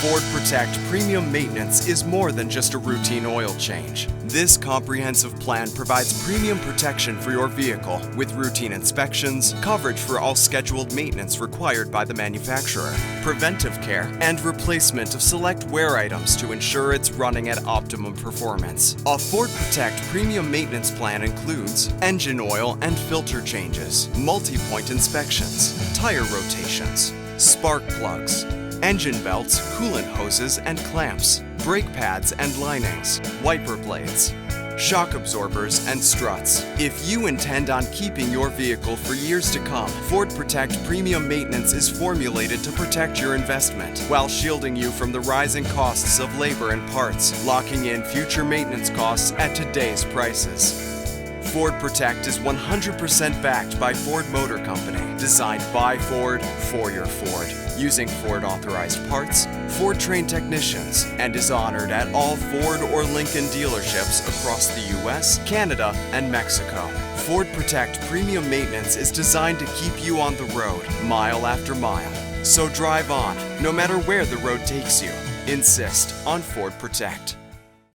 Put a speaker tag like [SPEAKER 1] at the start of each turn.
[SPEAKER 1] Ford Protect Premium Maintenance is more than just a routine oil change. This comprehensive plan provides premium protection for your vehicle with routine inspections, coverage for all scheduled maintenance required by the manufacturer, preventive care, and replacement of select wear items to ensure it's running at optimum performance. A Ford Protect Premium Maintenance plan includes engine oil and filter changes, multi-point inspections, tire rotations, spark plugs, engine belts, coolant hoses and clamps, brake pads and linings, wiper blades, shock absorbers and struts. If you intend on keeping your vehicle for years to come, Ford Protect Premium Maintenance is formulated to protect your investment while shielding you from the rising costs of labor and parts, locking in future maintenance costs at today's prices. Ford Protect is 100% backed by Ford Motor Company, designed by Ford for your Ford, using Ford-authorized parts, Ford-trained technicians, and is honored at all Ford or Lincoln dealerships across the U.S., Canada, and Mexico. Ford Protect Premium Maintenance is designed to keep you on the road, mile after mile. So drive on, no matter where the road takes you. Insist on Ford Protect.